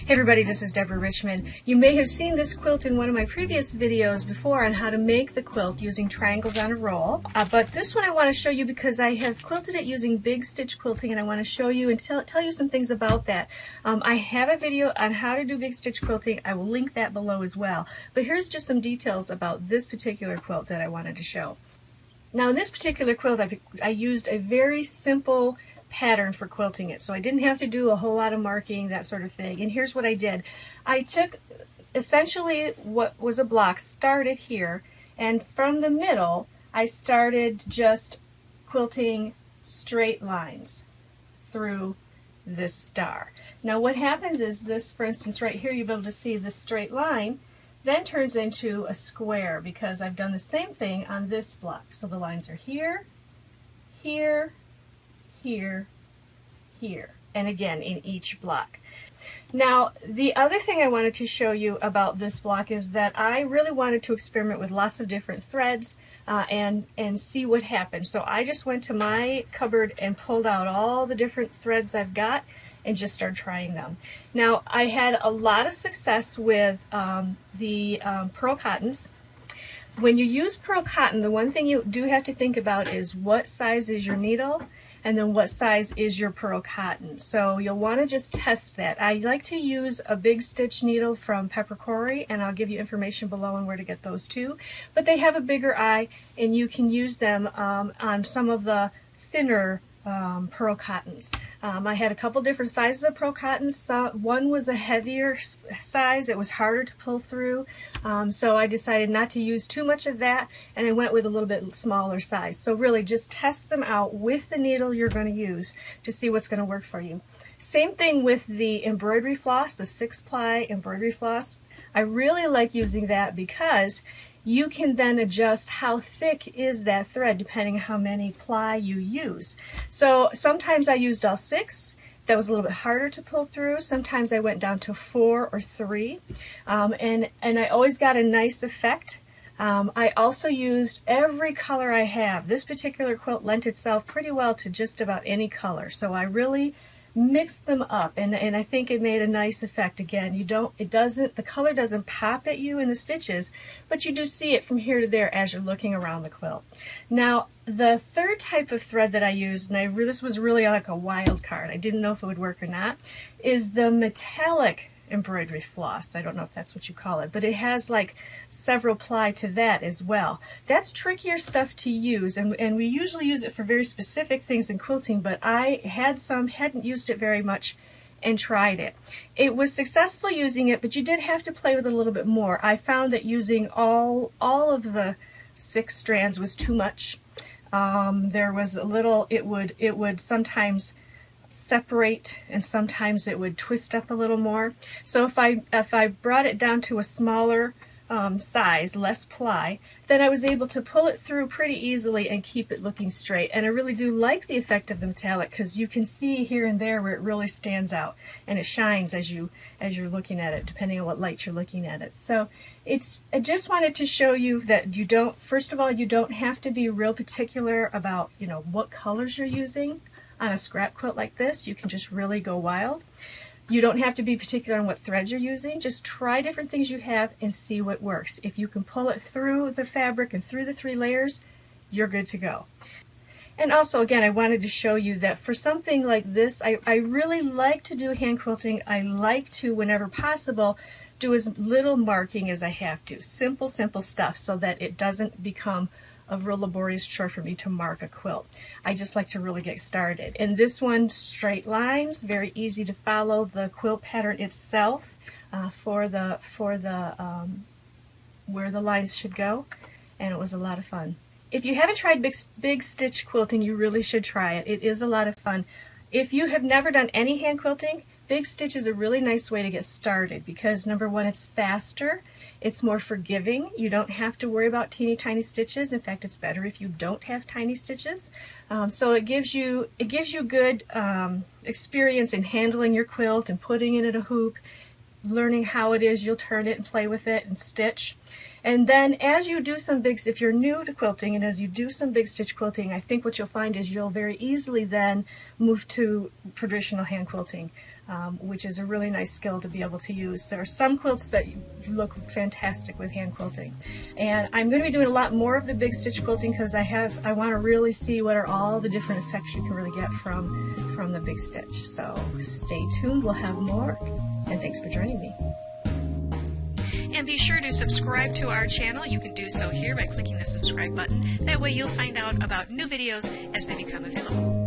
Hey everybody, this is Deborah Richmond. You may have seen this quilt in one of my previous videos before on how to make the quilt using triangles on a roll. But this one I want to show you because I have quilted it using big stitch quilting, and I want to show you and tell you some things about that. I have a video on how to do big stitch quilting. I will link that below as well. But here's just some details about this particular quilt that I wanted to show. Now in this particular quilt I used a very simple pattern for quilting it, so I didn't have to do a whole lot of marking, that sort of thing. And here's what I did. I took essentially what was a block, started here, and from the middle I started just quilting straight lines through this star. Now what happens is this, for instance, right here you'll be able to see this straight line then turns into a square because I've done the same thing on this block. So the lines are here, here, here, here, and again in each block. Now the other thing I wanted to show you about this block is that I really wanted to experiment with lots of different threads and see what happened. So I just went to my cupboard and pulled out all the different threads I've got and just started trying them. Now I had a lot of success with the pearl cottons. When you use pearl cotton, the one thing you do have to think about is what size is your needle and then what size is your pearl cotton. So you'll want to just test that. I like to use a big stitch needle from Peppercorey, and I'll give you information below on where to get those too. But they have a bigger eye, and you can use them on some of the thinner pearl cottons. I had a couple different sizes of pearl cottons. One was a heavier size, it was harder to pull through, so I decided not to use too much of that, and I went with a little bit smaller size. So really just test them out with the needle you're going to use to see what's going to work for you. Same thing with the embroidery floss, the 6-ply embroidery floss. I really like using that because you can then adjust how thick is that thread depending on how many ply you use. So sometimes I used all 6. That was a little bit harder to pull through. Sometimes I went down to 4 or 3, and I always got a nice effect. I also used every color I have. This particular quilt lent itself pretty well to just about any color, so I really mixed them up, and I think it made a nice effect. Again, the color doesn't pop at you in the stitches, but you do see it from here to there as you're looking around the quilt. Now the third type of thread that I used, and this was really like a wild card, I didn't know if it would work or not, is the metallic embroidery floss. I don't know if that's what you call it, but it has like several ply to that as well. That's trickier stuff to use, and we usually use it for very specific things in quilting, but I hadn't used it very much and tried it. It was successful using it, but you did have to play with it a little bit more. I found that using all of the 6 strands was too much. There was a little, it would sometimes separate, and sometimes it would twist up a little more. So if I brought it down to a smaller size, less ply, then I was able to pull it through pretty easily and keep it looking straight. And I really do like the effect of the metallic because you can see here and there where it really stands out and it shines as you're looking at it, depending on what light you're looking at it. So I just wanted to show you that first of all, you don't have to be real particular about what colors you're using. On a scrap quilt like this, you can just really go wild. You don't have to be particular on what threads you're using. Just try different things you have and see what works. If you can pull it through the fabric and through the 3 layers, you're good to go. And also, again, I wanted to show you that for something like this, I really like to do hand quilting. I like to, whenever possible, do as little marking as I have to. Simple stuff so that it doesn't become a real laborious chore for me to mark a quilt. I just like to really get started. And this one, straight lines, very easy to follow the quilt pattern itself for the where the lines should go, and it was a lot of fun. If you haven't tried big stitch quilting, you really should try it. It is a lot of fun. If you have never done any hand quilting, big stitch is a really nice way to get started because number one, it's faster. It's more forgiving. You don't have to worry about teeny tiny stitches. In fact, it's better if you don't have tiny stitches. So it gives you good experience in handling your quilt and putting it in a hoop, learning how it is you'll turn it and play with it and stitch. And then as you do some if you're new to quilting and as you do some big stitch quilting, I think what you'll find is you'll very easily then move to traditional hand quilting. which is a really nice skill to be able to use. There are some quilts that look fantastic with hand quilting, and I'm going to be doing a lot more of the big stitch quilting because I want to really see what are all the different effects you can really get from the big stitch. So stay tuned, we'll have more, and thanks for joining me. And be sure to subscribe to our channel. You can do so here by clicking the subscribe button. That way you'll find out about new videos as they become available.